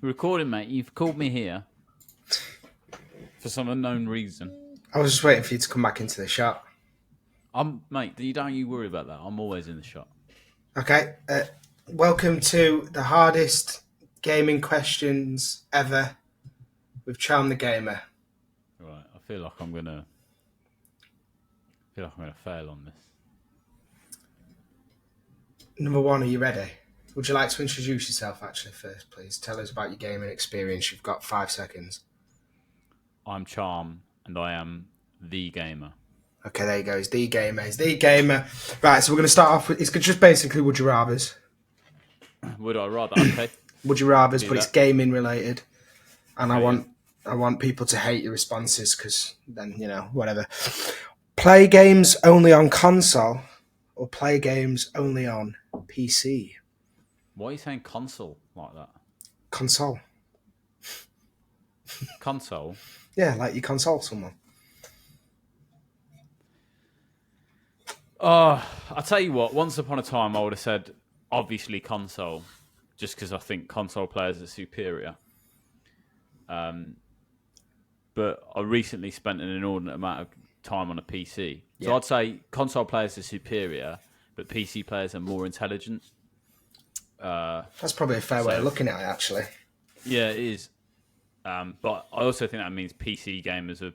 Recording, mate. You've called me here for some unknown reason. I was just waiting for you to come back into the shot. Mate. You worry about that. I'm always in the shot. Okay. Welcome to the hardest gaming questions ever with Charm the Gamer. Right. I feel like I'm gonna fail on this. Number one, are you ready? Would you like to introduce yourself actually first, please? Tell us about your gaming experience. You've got 5 seconds. I'm Charm, and I am the gamer. Okay, there you go. He's the gamer. Right, so we're going to start off with... It's just basically Would You Rathers. Would I rather? Okay. Would You Rathers, but that. it's gaming related. And Okay, I want people to hate your responses because then, whatever. Play games only on console or play games only on PC? Why are you saying console like that? Console. Console? Yeah, like you console someone. I'll tell you what. Once upon a time, I would have said obviously console, just because I think console players are superior. But I recently spent an inordinate amount of time on a PC, so I'd say console players are superior, but PC players are more intelligent. That's probably a fair way of looking at it, actually. Yeah, it is. But I also think that means PC gamers are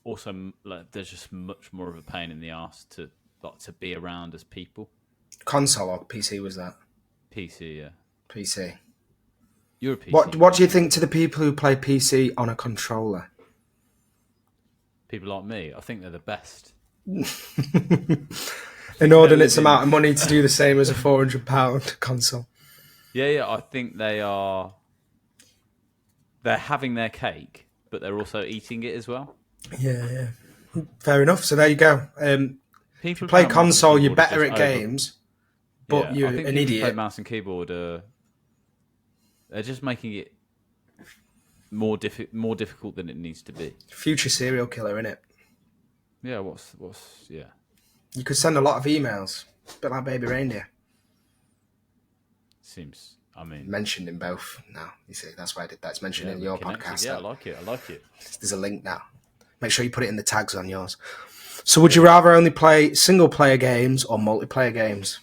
also there's just much more of a pain in the arse to be around as people. Console or PC was that? PC, yeah. PC. You're a PC. What do you think to the people who play PC on a controller? People like me, I think they're the best. Inordinate amount of money to do the same as a £400 console. Yeah, I think they're having their cake, but they're also eating it as well. Yeah. Fair enough. So there you go. If you play console, you're better at games, but you're an idiot. Play mouse and keyboard. They're just making it more difficult than it needs to be. Future serial killer, innit? Yeah. What's yeah? You could send a lot of emails, a bit like Baby Reindeer. Seems. I mean, mentioned in both now. You see, that's why I did that. It's mentioned in your podcast. Yeah, I like it. There's a link now. Make sure you put it in the tags on yours. So would you rather only play single-player games or multiplayer games?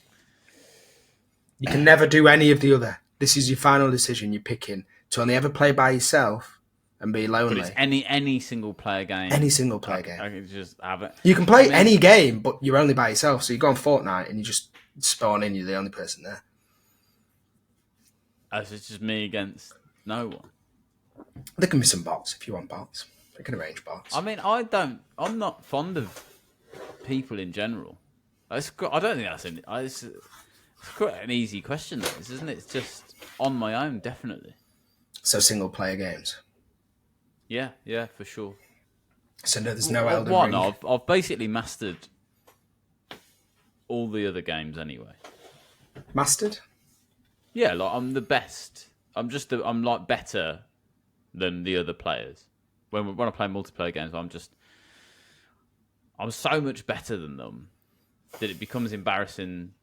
You can never do any of the other. This is your final decision. You're picking to only ever play by yourself and be lonely. But it's any single-player game. Any single-player game. I can just have it. You can play any game, but you're only by yourself. So you go on Fortnite and you just spawn in. You're the only person there. Oh, so it's just me against no one. There can be some bots if you want bots. They can arrange bots. I mean, I'm not fond of people in general. I don't think it's quite an easy question, though, isn't it? It's just on my own, definitely. So single-player games. Yeah, for sure. So no, there's no Elden Ring. I've basically mastered all the other games anyway. Mastered? Yeah, like I'm the best. I'm like better than the other players. When I play multiplayer games, I'm so much better than them that it becomes embarrassing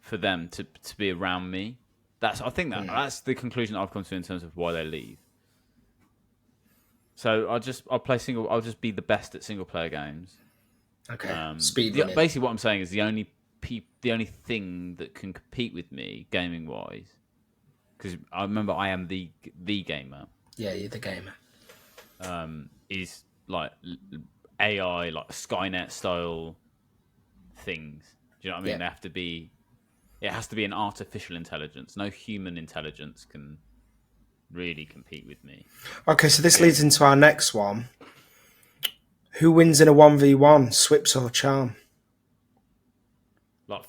for them to be around me. That's that's the conclusion I've come to in terms of why they leave. So I'll just be the best at single player games. Okay. Speed limit. Basically, what I'm saying is the only thing that can compete with me gaming wise, because I remember I am the gamer. Yeah, you're the gamer. Is like AI, like Skynet style things. Do you know what I mean? Yeah. It has to be an artificial intelligence. No human intelligence can really compete with me. Okay, so this leads into our next one. Who wins in a 1v1, Swips or Charm? Like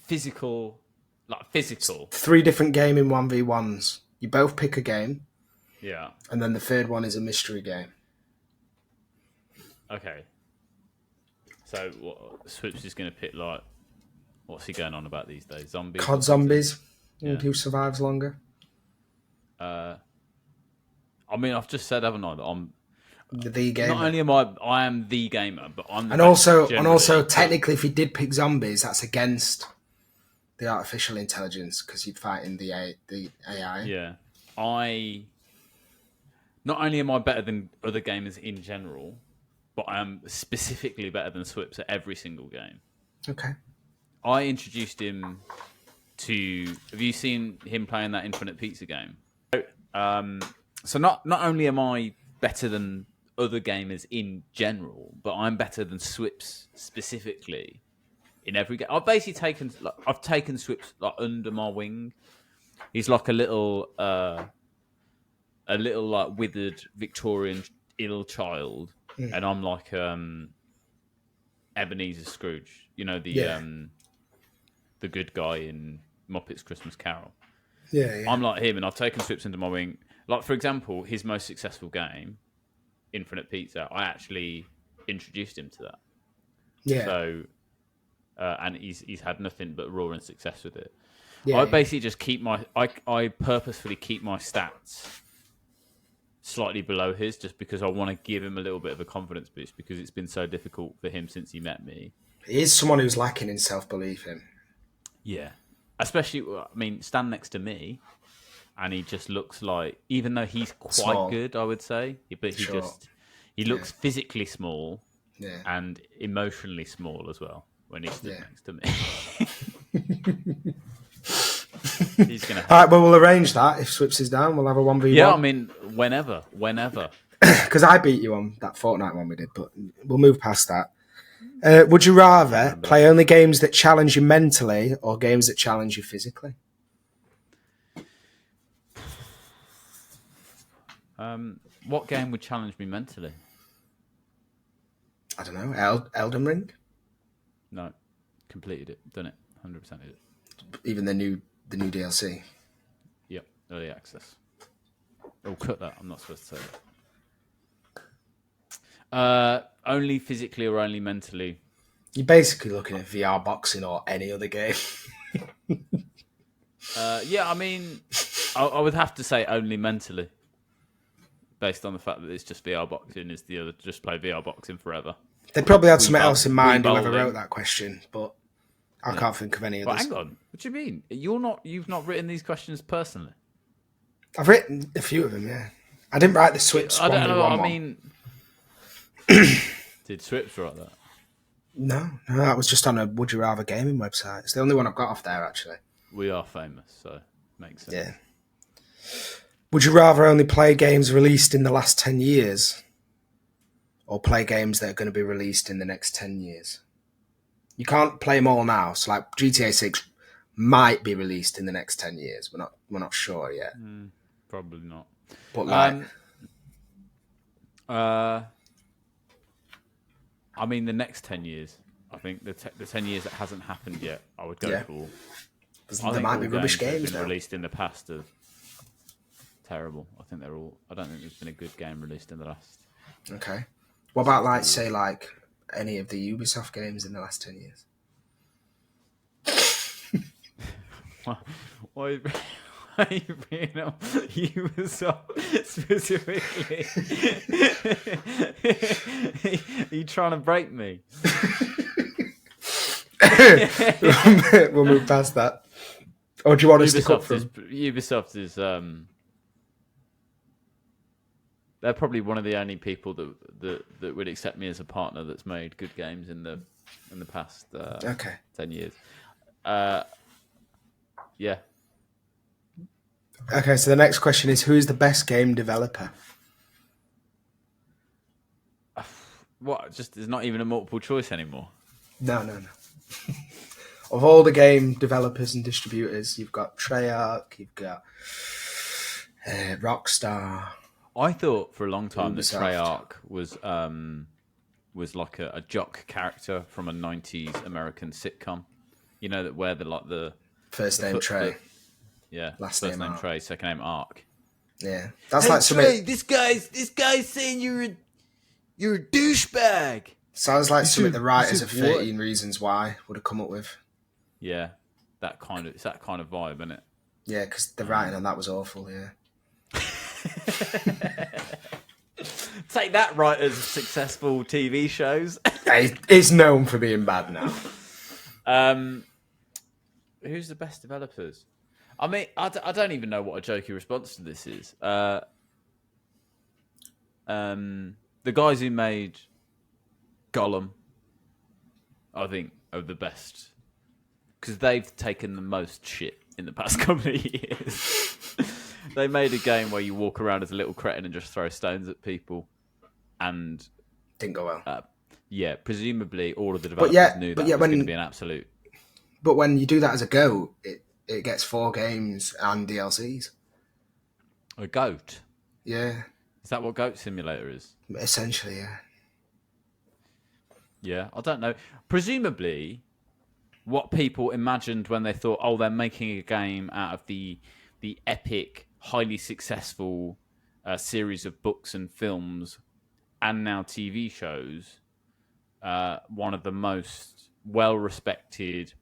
physical. 3 different gaming 1v1s. You both pick a game. Yeah. And then the third one is a mystery game. Okay. So Swips is going to pick like, what's he going on about these days? Zombies? COD zombies. Yeah. Who survives longer? I mean, I've just said, haven't I, that I'm the gamer. Not only I am the gamer, but I'm the and also technically, if you did pick zombies, that's against the artificial intelligence because you'd fight in the AI. Yeah, I not only am I better than other gamers in general, but I am specifically better than Swips at every single game. Okay. I introduced him to. Have you seen him playing that Infinite Pizza game? So not only am I better than other gamers in general, but I'm better than Swips specifically in every game. I've basically taken Swips like under my wing. He's like a little like withered Victorian ill child, and I'm like Ebenezer Scrooge. You know the good guy in Muppets Christmas Carol. Yeah. I'm like him, and I've taken Swips under my wing. Like, for example, his most successful game, Infinite Pizza, I actually introduced him to that. Yeah. So, and he's had nothing but roaring success with it. Yeah, I basically just keep I purposefully keep my stats slightly below his, just because I want to give him a little bit of a confidence boost, because it's been so difficult for him since he met me. He is someone who's lacking in self-belief, him. Yeah. Especially, I mean, stand next to me, and he just looks like, even though he's quite Small. good, I would say, but he looks physically small and emotionally small as well when he's stood next to me. He's gonna. All right, well, we'll arrange that. If Swips is down, we'll have a 1v1. Yeah, I mean, whenever. Because I beat you on that Fortnite one we did, but we'll move past that. Would you rather play only games that challenge you mentally or games that challenge you physically? What game would challenge me mentally? I don't know. Elden Ring? No. Completed it. Done it. 100% did it. Even the new DLC? Yep. Early access. Oh, cut that. I'm not supposed to say that. Only physically or only mentally? You're basically looking at VR boxing or any other game. Yeah, I mean, I would have to say only mentally, based on the fact that it's just VR boxing is the other. Just play VR boxing forever. They probably had something else in mind, whoever wrote that question, but I can't think of any others. Hang on, what do you mean? You've not written these questions personally? I've written a few of them, yeah. I didn't write the Swips. I don't know. I mean, did Swips write that? No, that was just on a Would You Rather gaming website. It's the only one I've got off there, actually. We are famous, so makes sense. Yeah. Would you rather only play games released in the last 10 years or play games that are going to be released in the next 10 years? You can't play them all now. So, like, GTA 6 might be released in the next 10 years. We're not sure yet. Probably not. But, like... I mean, the next 10 years. I think the 10 years that hasn't happened yet, I would go for. There might be rubbish games that have been released in the past are terrible. I don't think there's been a good game released in the last. Okay. What about, like, say, like, any of the Ubisoft games in the last 10 years? Why are you bringing up Ubisoft specifically? Are you trying to break me? We'll move past that. Or do you want us to cut from? Ubisoft is they're probably one of the only people that would accept me as a partner that's made good games in the past 10 years. Yeah. Okay, so the next question is, who is the best game developer? What? Just there's not even a multiple choice anymore. No. Of all the game developers and distributors, you've got Treyarch, you've got Rockstar. I thought for a long time Ubisoft. that Treyarch was like a jock character from a '90s American sitcom. You know that where the first name Trey. Yeah. First name Ark. Trey, second name Ark. Yeah. That's hey, like something. Trey, this guy's saying you're a douchebag. Sounds like something the writers of 13 Reasons Why would have come up with. Yeah. It's that kind of vibe, isn't it? Yeah, because the writing on that was awful, yeah. Take that, writers of successful TV shows. It's known for being bad now. Who's the best developers? I mean, I don't even know what a jokey response to this is. the guys who made Gollum, I think, are the best because they've taken the most shit in the past couple of years. They made a game where you walk around as a little cretin and just throw stones at people, and didn't go well. Yeah, presumably all of the developers knew that was going to be an absolute. But when you do that as a goat, it gets 4 games and DLCs. A goat? Yeah. Is that what Goat Simulator is? Essentially, yeah. Yeah, I don't know. Presumably, what people imagined when they thought, oh, they're making a game out of the epic, highly successful series of books and films and now TV shows, one of the most well-respected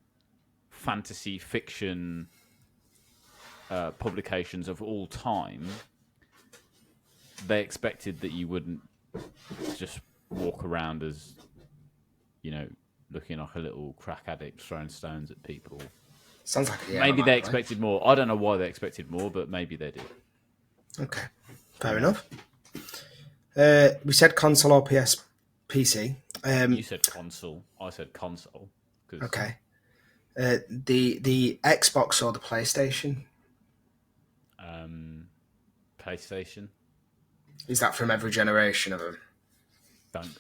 fantasy fiction publications of all time, they expected that you wouldn't just walk around as, looking like a little crack addict throwing stones at people. Sounds like maybe they expected more. I don't know why they expected more, but maybe they did. Okay, fair enough. We said console or PC. You said console. I said console. Okay. The Xbox or the PlayStation? PlayStation. Is that from every generation of them?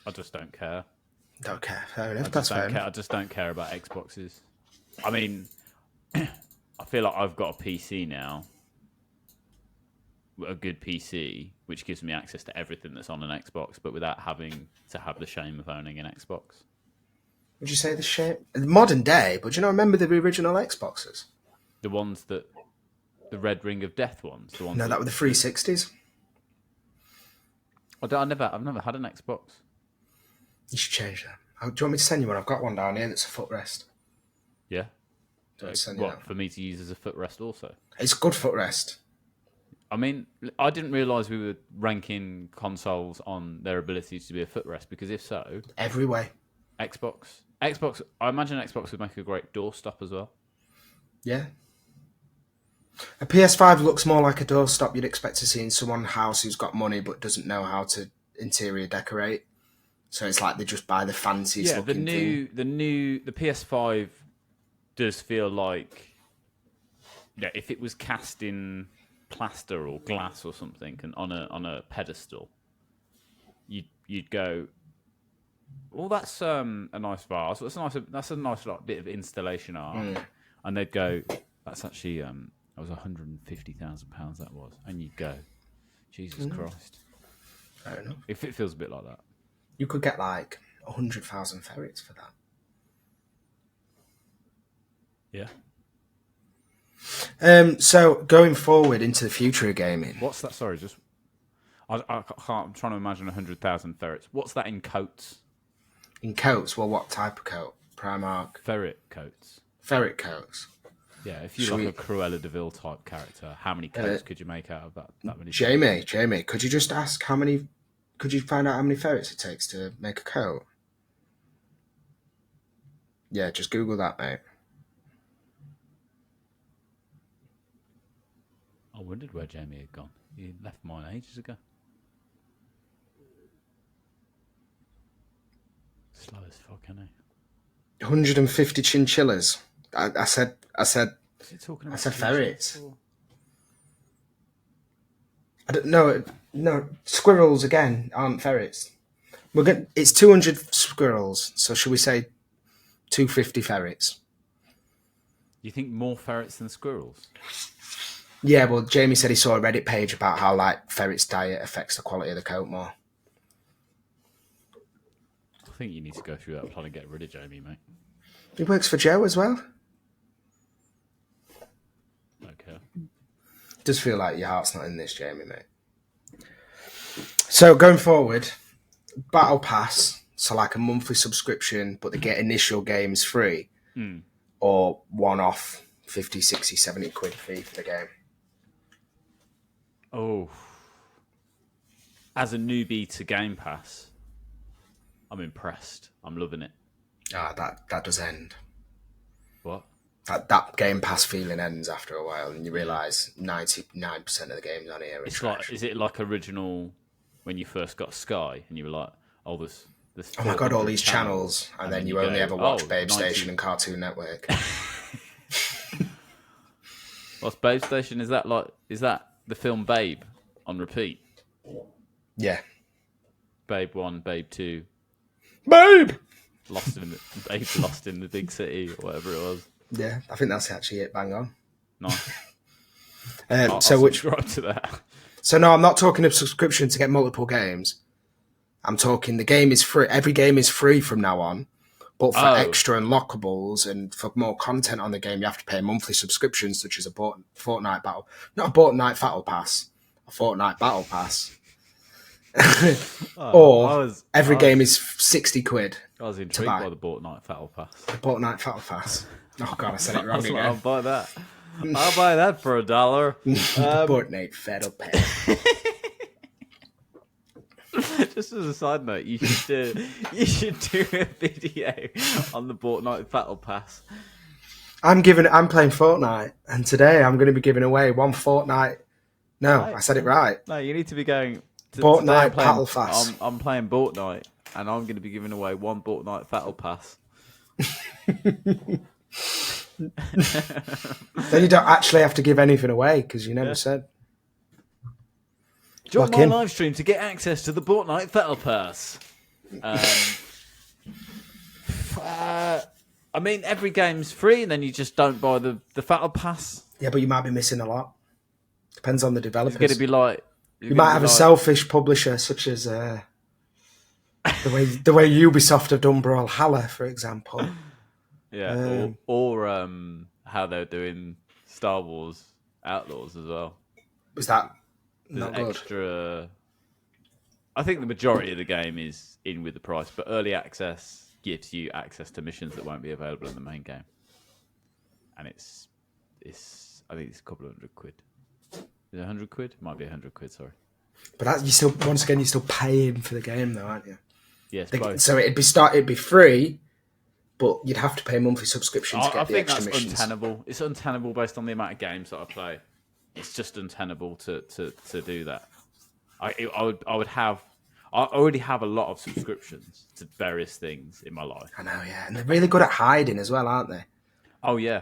I just don't care. Don't care. Fair enough. That's fair enough. I just don't care about Xboxes. I mean, I feel like I've got a PC now, a good PC, which gives me access to everything that's on an Xbox, but without having to have the shame of owning an Xbox. Would you say the shame? Modern day, but do you not remember the original Xboxes? The ones that... The Red Ring of Death ones? The ones that were the 360s. I've never had an Xbox. You should change that. Do you want me to send you one? I've got one down here that's a footrest. Yeah. What, for me to use as a footrest also? It's a good footrest. I mean, I didn't realise we were ranking consoles on their abilities to be a footrest, because if so... Every way. Xbox, I imagine Xbox would make a great doorstop as well. Yeah. A PS5 looks more like a doorstop you'd expect to see in someone's house who's got money but doesn't know how to interior decorate. So it's like they just buy the fanciest looking thing. The PS5 does feel like, if it was cast in plaster or glass or something and on a pedestal, you'd go, well, that's a nice vase. That's a nice bit of installation art. And they'd go, that's actually that was £150,000 that was, and you'd go, Jesus Christ. Fair enough. If it feels a bit like that, you could get like 100,000 ferrets for that. Yeah. So going forward into the future of gaming, what's that? Sorry, I can't. I'm trying to imagine 100,000 ferrets. What's that in coats? In coats? Well, what type of coat? Primark. Ferret coats. Ferret coats. Yeah, if you're a Cruella de Vil type character, how many coats could you make out of that many? Jamie, could you just ask how many? Could you find out how many ferrets it takes to make a coat? Yeah, just Google that, mate. I wondered where Jamie had gone. He left mine ages ago. Slow as fuck, isn't he? 150 chinchillas. I said ferrets. I don't know. No, squirrels again aren't ferrets. It's 200 squirrels. So should we say 250 ferrets? You think more ferrets than squirrels? Yeah, well, Jamie said he saw a Reddit page about how ferrets' diet affects the quality of the coat more. I think you need to go through that plan and get rid of Jamie, mate. He works for Joe as well. Okay. It does feel like your heart's not in this, Jamie, mate. So going forward, Battle Pass, so like a monthly subscription, but they get initial games free, or one-off 50, 60, 70 quid fee for the game. Oh. As a newbie to Game Pass, I'm impressed. I'm loving it. That does end. What? That Game Pass feeling ends after a while, and you realise 99% of the games on here are trash. Is it like original when you first got Sky, and you were like, "Oh, there's Oh my god, all 400 these channels, and then you go, only ever watch "Oh, Babe 90 Station and Cartoon Network. What's Babe Station? Is that the film Babe on repeat? Yeah. Babe 1, Babe 2, Babe! Babe Lost in the Big City, or whatever it was. Yeah, I think that's actually it, bang on. Nice. I'll So subscribe to that. So no, I'm not talking of subscription to get multiple games. I'm talking the game is free. Every game is free from now on. But for extra unlockables and for more content on the game, you have to pay monthly subscriptions, such as a Fortnite Battle. Not a Fortnite Battle Pass. A Fortnite Battle Pass. Every game is 60 quid. I was intrigued by the Fortnite Battle Pass. The Fortnite Battle Pass. Oh god, I said it wrong again. I'll buy that. I'll buy that for $1. Fortnite Battle Pass. Just as a side note, you should do a video on the Fortnite Battle Pass. I'm playing Fortnite, and today I'm going to be giving away one Fortnite. No, I said it right. No, you need to be going to Fortnite Battle Pass. I'm playing Fortnite, and I'm going to be giving away one Fortnite Battle Pass. Then you don't actually have to give anything away because you never said. Join my live stream to get access to the Fortnite Battle Pass. I mean, every game's free, and then you just don't buy the Battle Pass. Yeah, but you might be missing a lot. Depends on the developers. It's going to be like you might have a selfish publisher, such as the way Ubisoft have done Brawlhalla, for example. Yeah, or how they're doing Star Wars Outlaws as well. Was that There's not good? Extra. I think the majority of the game is in with the price, but early access gives you access to missions that won't be available in the main game, and it's I think it's a couple of £100. Is it £100? It might be £100. Sorry. But that you're still paying for the game, though, aren't you? Yes. So it'd be free, but you'd have to pay a monthly subscription to get the extra missions. I think that's untenable. It's untenable based on the amount of games that I play. It's just untenable to do that. I already have a lot of subscriptions to various things in my life. I know, yeah, and they're really good at hiding as well, aren't they? Oh yeah,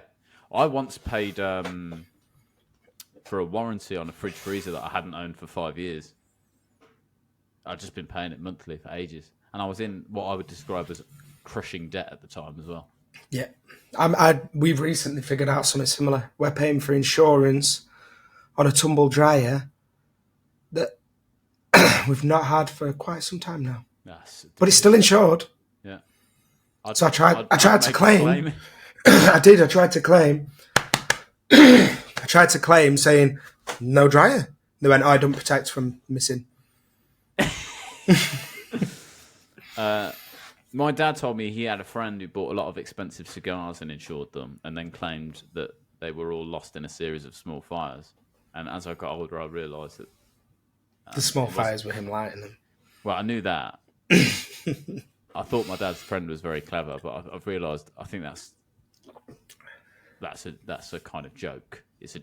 I once paid for a warranty on a fridge freezer that I hadn't owned for 5 years. I'd just been paying it monthly for ages, and I was in what I would describe as crushing debt at the time as well. Yeah, we've recently figured out something similar. We're paying for insurance on a tumble dryer that we've not had for quite some time now. But it's still insured. Yeah. So I tried to claim. I did. I tried to claim. I tried to claim saying no dryer. They went, I don't protect from missing. My dad told me he had a friend who bought a lot of expensive cigars and insured them, and then claimed that they were all lost in a series of small fires. And as I got older, I realised that the small fires were him lighting them. Well, I knew that. I thought my dad's friend was very clever, but I've realised I think that's a kind of joke. His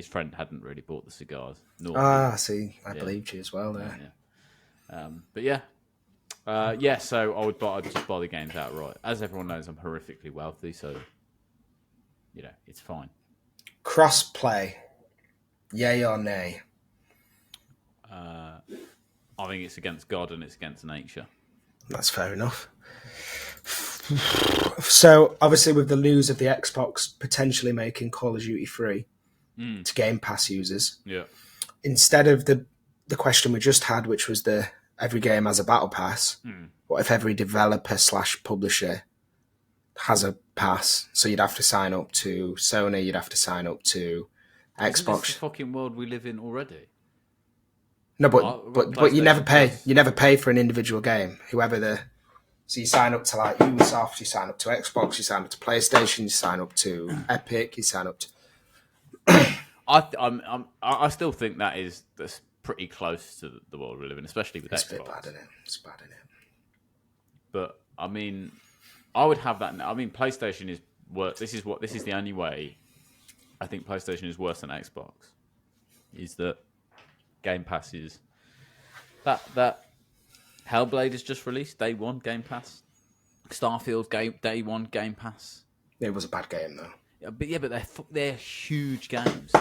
friend hadn't really bought the cigars. I see. I believed you as well there. Yeah. But yeah. So I'd just buy the games outright. As everyone knows, I'm horrifically wealthy, so it's fine. Cross-play, yay or nay? I think it's against God and it's against nature. That's fair enough. So obviously, with the news of the Xbox potentially making Call of Duty free to Game Pass users, instead of the question we just had, which was the every game has a battle pass. What if every developer / publisher has a pass? So you'd have to sign up to Sony, you'd have to sign up to Xbox. Isn't this the fucking world we live in already? No, but you never pay. You never pay for an individual game. So you sign up to like Ubisoft, you sign up to Xbox, you sign up to PlayStation, you sign up to Epic, you sign up to. I still think that's pretty close to the world we live in, especially with Xbox. It's a bit bad, isn't it? It's bad, isn't it? But I mean, I would have that. I mean, PlayStation is worse. This is the only way. I think PlayStation is worse than Xbox. Is that Game Pass is That Hellblade is just released day one Game Pass. Starfield day one Game Pass. It was a bad game though. But they're huge games.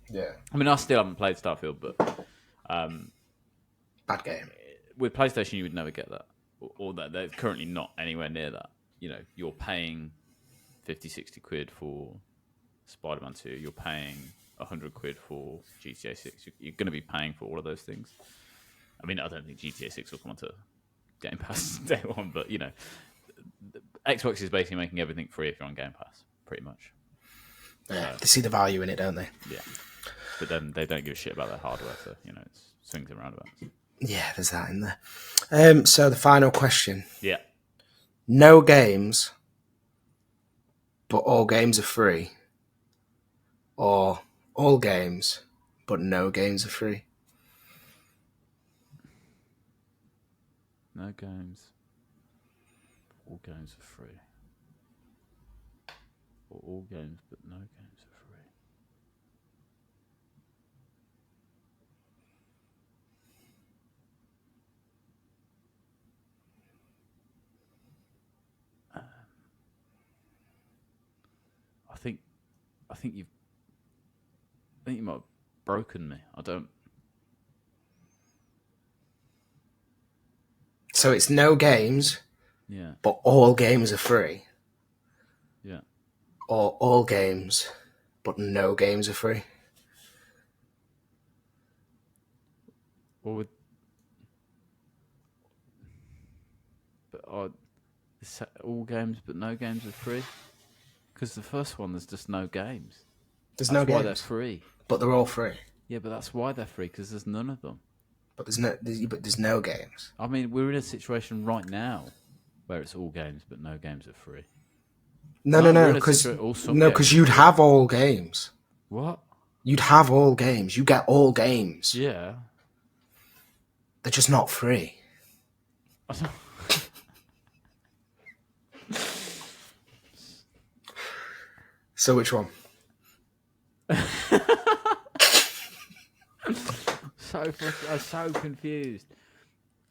Yeah. I mean, I still haven't played Starfield, but Bad game. with PlayStation you would never get that, or that they're currently not anywhere near that. You're paying 50, 60 quid for Spider-Man 2. You're paying 100 quid for GTA 6. You're going to be paying for all of those things. I mean, I don't think GTA 6 will come onto Game Pass day one, but Xbox is basically making everything free if you're on Game Pass, pretty much. Yeah, they see the value in it, don't they? Yeah, but then they don't give a shit about their hardware, so it's swings and roundabouts. Yeah, there's that in there. So the final question. Yeah. No games, but all games are free. Or all games, but no games are free. No games. All games are free. Or all games, but no games are free. I think you might have broken me. I don't. So it's no games, Yeah. but all games are free. Yeah. Or all games, but no games are free. Or would. But all games, but no games are free. Because the first one, there's just no games. There's That's no why games. they're free. But they're all free. Yeah, but that's why they're free, because there's none of them. But there's no games. I mean, we're in a situation right now where it's all games, but no games are free. No, because you'd have all games. What? You'd have all games. You get all games. Yeah. They're just not free. I don't... So which one? I'm so confused.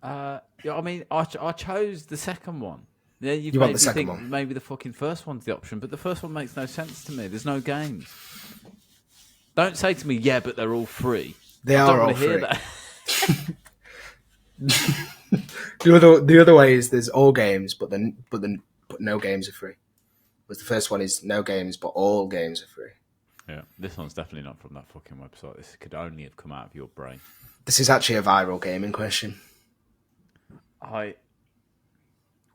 I mean, I chose the second one. Yeah, you want the second one? Maybe the fucking first one's the option, but the first one makes no sense to me. There's no games. Don't say to me, yeah, but they're all free. They I are don't all want to hear free. that. The other way is there's all games, but no games are free. Whereas the first one is no games, but all games are free. Yeah, this one's definitely not from that fucking website. This could only have come out of your brain. This is actually a viral gaming question. Well,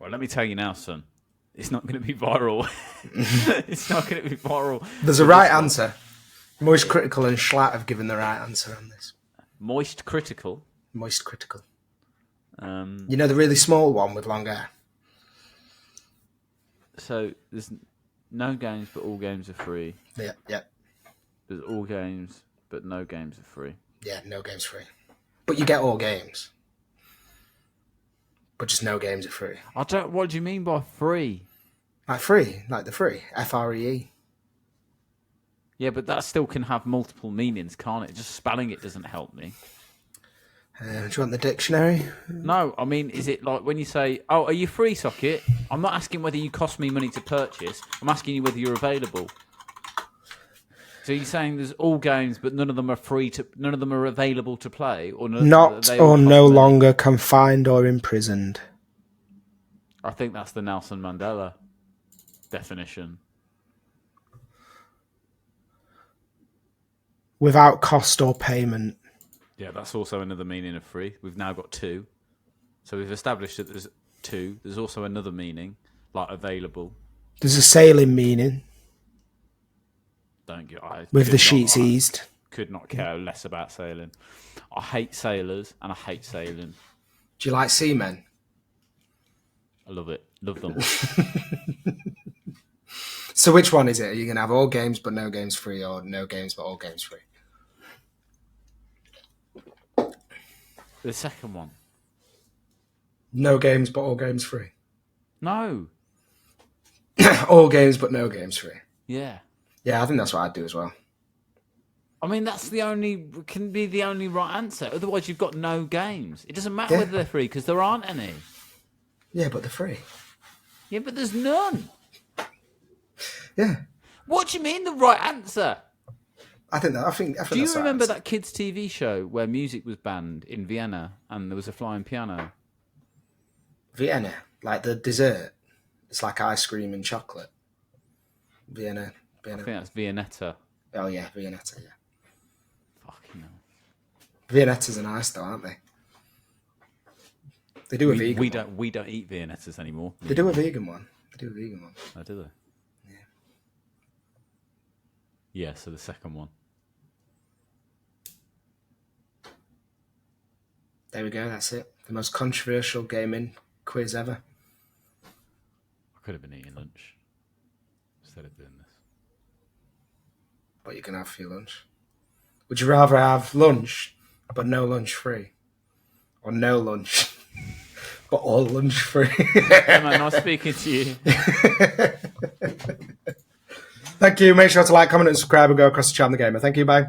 let me tell you now, son. It's not going to be viral. It's not going to be viral. There's a right answer. Moist Critical and Schlatt have given the right answer on this. Moist Critical? Moist Critical. You know the really small one with long hair? So there's no games, but all games are free. Yeah. There's all games, but no games are free. Yeah, no games free. But you get all games. But just no games are free. What do you mean by free? Like free, like the free. Free. Yeah, but that still can have multiple meanings, can't it? Just spelling it doesn't help me. Do you want the dictionary? No, I mean, is it like when you say, "Oh, are you free, Socket?" I'm not asking whether you cost me money to purchase. I'm asking you whether you're available. So you're saying there's all games, but none of them are free to, none of them are available to play, or not or no longer confined or imprisoned. I think that's the Nelson Mandela definition. Without cost or payment. Yeah, that's also another meaning of free. We've now got two. So we've established that there's two. There's also another meaning, like available. There's a sailing meaning. Don't get with the sheets eased. Could not care less about sailing. I hate sailors and I hate sailing. Do you like seamen? I love it. Love them. So which one is it? Are you going to have all games but no games free, or no games but all games free? The second one. No games but all games free. No. All games but no games free. Yeah. Yeah, I think that's what I'd do as well. I mean, can be the only right answer. Otherwise, you've got no games. It doesn't matter whether they're free because there aren't any. Yeah, but they're free. Yeah, but there's none. Yeah. What do you mean the right answer? I think Do you remember that kids' TV show where music was banned in Vienna and there was a flying piano? Vienna, like the dessert. It's like ice cream and chocolate. Vienna. I think that's Viennetta. Oh yeah, Viennetta. Yeah. Fucking hell. Viennetas are nice though, aren't they? They do a vegan. We don't eat Viennettas anymore. They do a vegan one. Oh, do they? Yeah. Yeah. So the second one. There we go. That's it. The most controversial gaming quiz ever. I could have been eating lunch instead of doing this. What you can have for your lunch? Would you rather have lunch but no lunch free, or no lunch but all lunch free? Hey man, nice speaking to you. Thank you. Make sure to like, comment, and subscribe, and go across to Charm the Gamer. Thank you. Bye.